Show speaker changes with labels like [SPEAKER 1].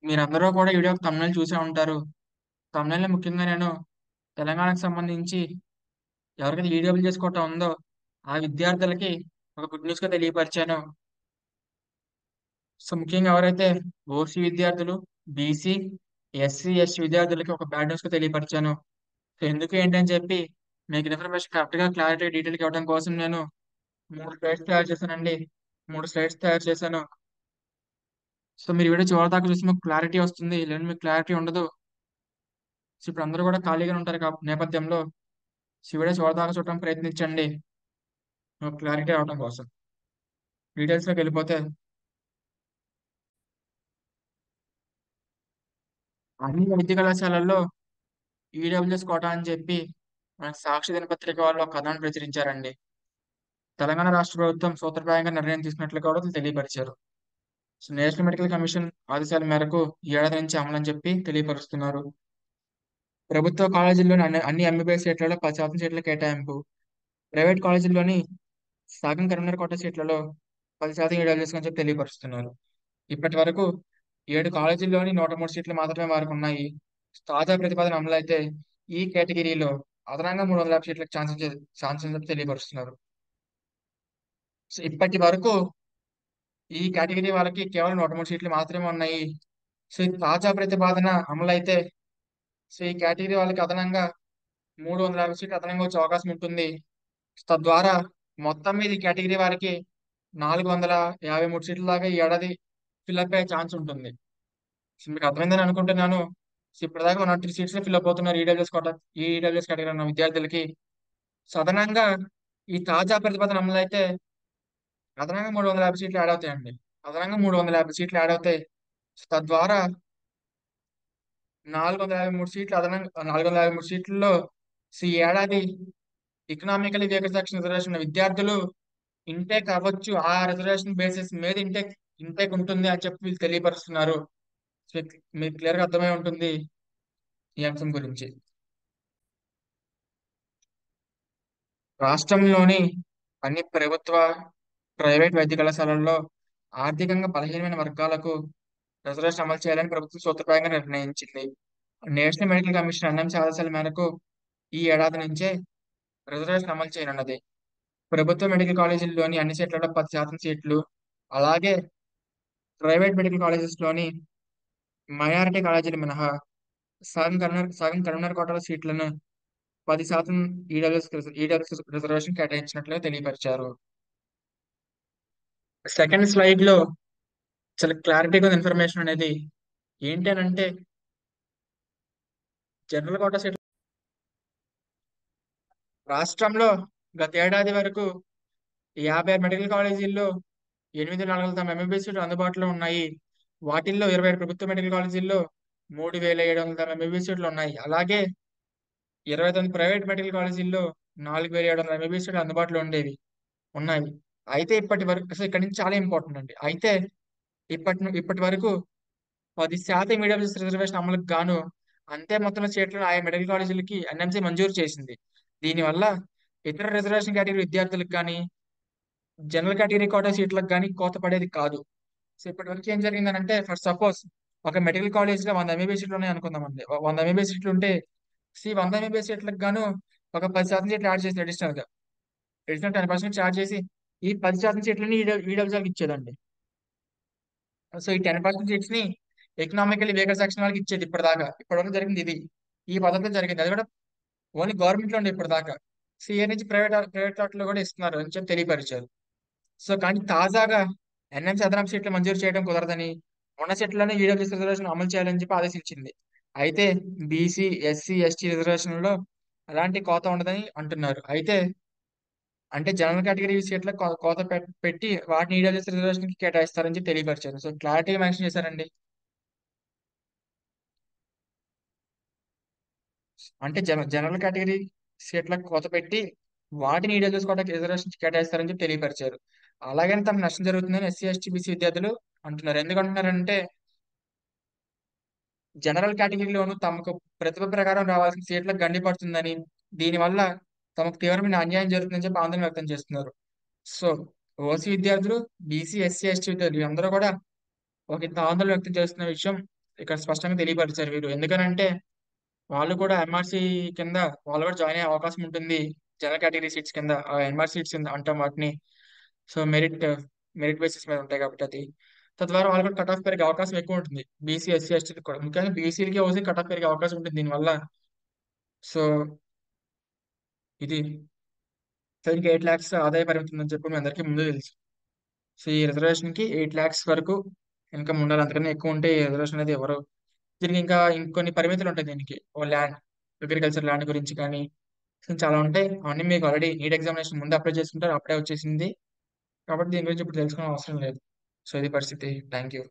[SPEAKER 1] మీరందరూ కూడా ఈ వీడియో thumbnail చూసే ఉంటారు. thumbnail లో ముఖ్యంగా నేను తెలంగాణకు సంబంధించి ఎవరికైతే ఈడబ్ల్యూ చేసుకోవటం ఉందో ఆ విద్యార్థులకి ఒక గుడ్ న్యూస్ గా తెలియపరిచాను. సో ముఖ్యంగా ఎవరైతే ఓసీ విద్యార్థులు, బీసీ, ఎస్సీ, ఎస్టీ విద్యార్థులకి ఒక బ్యాడ్ న్యూస్ గా తెలియపరిచాను. సో ఎందుకు ఏంటని చెప్పి మీకు ఇన్ఫర్మేషన్ కరెక్ట్ గా క్లారిటీ డీటెయిల్ ఇవ్వడం కోసం నేను 3 స్లైడ్స్ తయారు చేశానండి. 3 స్లైడ్స్ తయారు చేశాను. సో మీరు వీడియో చివరి దాకా చూసి మీకు క్లారిటీ వస్తుంది, లేదంటే మీకు క్లారిటీ ఉండదు. సో ఇప్పుడు అందరూ కూడా ఖాళీగానే ఉంటారు నేపథ్యంలో వీడియో చివరి దాకా చూడటం ప్రయత్నించండి, క్లారిటీ అవడం కోసం. డీటెయిల్స్ లోకి వెళ్ళిపోతే అన్ని వైద్య కళాశాలల్లో ఈడబ్ల్యూఎస్ కోటా అని చెప్పి మనకి సాక్షి దినపత్రిక వాళ్ళు ఒక కథనాన్ని ప్రచురించారండి. తెలంగాణ రాష్ట్ర ప్రభుత్వం సూత్రప్రాయంగా నిర్ణయం తీసుకున్నట్లు కూడా వాళ్ళు తెలియపరిచారు. సో నేషనల్ మెడికల్ కమిషన్ ఆదేశాల మేరకు ఈ ఏడాది నుంచి అమలని చెప్పి తెలియపరుస్తున్నారు. ప్రభుత్వ కాలేజీల్లోని అన్ని ఎంబీబీఎస్ సీట్లలో 10% సీట్ల కేటాయింపు, ప్రైవేట్ కాలేజీల్లోని సగం కరీంనగర్ కోటా సీట్లలో 10% ఈడబ్ల్యూఎస్ అని చెప్పి తెలియపరుస్తున్నారు. ఇప్పటి వరకు 7 కాలేజీల్లోని 103 సీట్లు మాత్రమే వారికి ఉన్నాయి. తాజా ప్రతిపాదన అమలైతే ఈ కేటగిరీలో అదనంగా 350 సీట్లకు ఛాన్స్ అని చెప్పి తెలియపరుస్తున్నారు. సో ఇప్పటి వరకు ఈ కేటగిరీ వాళ్ళకి కేవలం 103 సీట్లు మాత్రమే ఉన్నాయి. సో ఈ తాజా ప్రతిపాదన అమలైతే ఈ కేటగిరీ వాళ్ళకి అదనంగా 350 సీట్లు అదనంగా వచ్చే అవకాశం ఉంటుంది. తద్వారా మొత్తం మీద ఈ కేటగిరీ వారికి 453 సీట్ల దాకా ఈ ఏడాది ఫిల్అప్ అయ్యే ఛాన్స్ ఉంటుంది. సో మీకు అర్థమైందని అనుకుంటున్నాను. సో ఇప్పటిదాకా 103 సీట్స్ ఫిల్అప్ అవుతున్నారు ఈడబ్ల్యూఎస్ కేటగిరీ ఉన్న విద్యార్థులకి. సో అదనంగా ఈ తాజా ప్రతిపాదన అమలైతే అదనంగా 350 సీట్లు యాడ్ అవుతాయండి. అదనంగా 350 సీట్లు యాడ్ అవుతాయి. సో తద్వారా 453 సీట్లు అదనంగా 453 సీట్లలో ఈ ఏడాది ఎకనామికలీ వీకర్ సెక్షన్ రిజర్వేషన్ ఉన్న విద్యార్థులు ఇంటేక్ అవ్వచ్చు. ఆ రిజర్వేషన్ బేసిస్ మీద ఇంటేక్ ఉంటుంది అని చెప్పి వీళ్ళు తెలియపరుస్తున్నారు. సో మీకు క్లియర్ గా అర్థమై ఉంటుంది ఈ అంశం గురించి. రాష్ట్రంలోని అన్ని ప్రభుత్వ, ప్రైవేట్ వైద్య కళాశాలల్లో ఆర్థికంగా బలహీనమైన వర్గాలకు రిజర్వేషన్ అమలు చేయాలని ప్రభుత్వం సూత్రప్రాయంగా నిర్ణయించింది. నేషనల్ మెడికల్ కమిషన్ ఎన్ఎంసీ ఆదేశాల మేరకు ఈ ఏడాది నుంచే రిజర్వేషన్ అమలు చేయనున్నది. ప్రభుత్వ మెడికల్ కాలేజీల్లోని అన్ని సీట్లలో 10% సీట్లు, అలాగే ప్రైవేట్ మెడికల్ కాలేజెస్ లోని మైనారిటీ కాలేజీలు మినహా సగం కరీంనగర్ కోటాల సీట్లను 10% ఈడబ్ల్యూఎస్ రిజర్వేషన్ కేటాయించినట్లుగా తెలియపరిచారు. సెకండ్ స్లైడ్ లో చాలా క్లారిటీగా ఇన్ఫర్మేషన్ అనేది ఏంటి అని అంటే, జనరల్ కోటా సీట్లు రాష్ట్రంలో గత ఏడాది వరకు 56 మెడికల్ కాలేజీల్లో 8,400 ఎంబీబీఎస్ సీట్లు అందుబాటులో ఉన్నాయి. వాటిల్లో 27 ప్రభుత్వ మెడికల్ కాలేజీల్లో 3,700 ఎంబీబీఎస్ సీట్లు ఉన్నాయి. అలాగే 29 ప్రైవేట్ మెడికల్ కాలేజీల్లో 4,700 ఎంబీబీఎస్ సీట్లు అందుబాటులో ఉన్నాయి. అయితే ఇప్పటి వరకు అసలు ఇక్కడ నుంచి చాలా ఇంపార్టెంట్ అండి. అయితే ఇప్పటి వరకు 10% ఈడబ్ల్యూఎస్ రిజర్వేషన్ అమలుకు గాను అంతే మొత్తంలో సీట్లను ఆయా మెడికల్ కాలేజీలకి ఎన్ఎంసీ మంజూరు చేసింది. దీనివల్ల ఇతర రిజర్వేషన్ కేటగిరీ విద్యార్థులకు కానీ, జనరల్ కేటగిరీ కోటా సీట్లకు కానీ కోత పడేది కాదు. సో ఇప్పటి వరకు ఏం జరిగిందనంటే, ఫర్ సపోజ్ ఒక మెడికల్ కాలేజ్ లో 100 ఎంబీబీఎస్ సీట్లు ఉన్నాయి అనుకుందామండి. 100 ఎంబీబీఎస్ సీట్లు ఉంటే 100 ఎంబీబీఎస్ సీట్లకు గాను ఒక 10% సీట్లు యాడ్ చేసి అడిషనల్ 10% చార్జ్ చేసి ఈ 10% సీట్లని ఈడబ్ల్యూఎస్కి ఇచ్చేదండి. సో ఈ 10% సీట్స్ ని ఎకనామికల్లీ వేగర్ సెక్షన్ వాళ్ళకి ఇచ్చేది ఇప్పటివరకు జరిగింది ఇది. ఈ పద్ధతిలో జరిగింది. అది కూడా ఓన్లీ గవర్నమెంట్ లో ఉండే ఇప్పటిదాకా. సిఏ నుంచి ప్రైవేట్ వాటిలో కూడా ఇస్తున్నారు అని చెప్పి తెలియపరిచారు. సో కానీ తాజాగా ఎన్ఎంసీ అదనపు సీట్లు మంజూరు చేయడం కుదరదని, ఉన్న సీట్లను ఈడబ్ల్యూఎస్ రిజర్వేషన్ అమలు చేయాలని చెప్పి ఆదేశించింది. అయితే బీసీ, ఎస్సీ, ఎస్టీ రిజర్వేషన్లలో అలాంటి కోత ఉండదని అంటున్నారు. అయితే అంటే జనరల్ కేటగిరీ సీట్లకు కోత పెట్టి వాటిని ఈడబ్ల్యూఎస్ రిజర్వేషన్ కి కేటాయిస్తారని చెప్పి తెలియపరిచారు. సో క్లారిటీగా మెన్షన్ చేశారండి. అంటే జనరల్ కేటగిరీ సీట్లకు కోత పెట్టి వాటిని ఈడబ్ల్యూఎస్ కోటకి రిజర్వేషన్ కేటాయిస్తారని చెప్పి తెలియపరిచారు. అలాగని తమకు నష్టం జరుగుతుందని ఎస్సీ, ఎస్టీ, బీసీ విద్యార్థులు అంటున్నారు. ఎందుకంటున్నారంటే, జనరల్ కేటగిరీలోను తమకు ప్రతిభ ప్రకారం రావాల్సిన సీట్లకు గండి పడుతుందని, దీనివల్ల తమకు తీవ్రమైన అన్యాయం జరుగుతుందని చెప్పి ఆందోళన వ్యక్తం చేస్తున్నారు. సో ఓసీ విద్యార్థులు, బీసీ, ఎస్సీ, ఎస్టీ విద్యార్థులు అందరూ కూడా ఒక ఇంత ఆందోళన వ్యక్తం చేస్తున్న విషయం ఇక్కడ స్పష్టంగా తెలియపరిచారు వీరు. ఎందుకనంటే వాళ్ళు కూడా ఎంఆర్సీ కింద వాళ్ళు కూడా జాయిన్ అయ్యే అవకాశం ఉంటుంది. జనరల్ కేటగిరీ సీట్స్ కింద ఎంఆర్ సీట్స్ అంటాం వాటిని. సో మెరిట్ బేసిస్ మీద ఉంటాయి కాబట్టి అది. తద్వారా వాళ్ళు కూడా కట్ ఆఫ్ పెరిగే అవకాశం ఎక్కువ ఉంటుంది. బీసీ, ఎస్సీ, ఎస్టీలకు కూడా. ముఖ్యంగా బీసీలకి, ఓసీ కట్ ఆఫ్ పెరిగే అవకాశం ఉంటుంది దీనివల్ల. సో ఇది సో ఇంకా 8 lakhs ఆదాయ పరిమితి ఉందని చెప్పి మీ అందరికీ ముందే తెలుసు. సో ఈ రిజర్వేషన్ కి 8 lakhs వరకు ఇన్కమ్ ఉండాలి. అంతకన్నా ఎక్కువ ఉంటే ఈ రిజర్వేషన్ అనేది ఎవరు. దీనికి ఇంకా ఇంకొన్ని పరిమితులు ఉంటాయి దీనికి. ఓ ల్యాండ్, అగ్రికల్చర్ ల్యాండ్ గురించి కానీ చాలా ఉంటాయి. అవన్నీ మీకు ఆల్రెడీ నీట్ ఎగ్జామినేషన్ ముందు అప్లై చేసుకుంటారు, అప్పుడే వచ్చేసింది. కాబట్టి దీని గురించి ఇప్పుడు తెలుసుకోవడం అవసరం లేదు. సో ఇది పరిస్థితి. Thank you.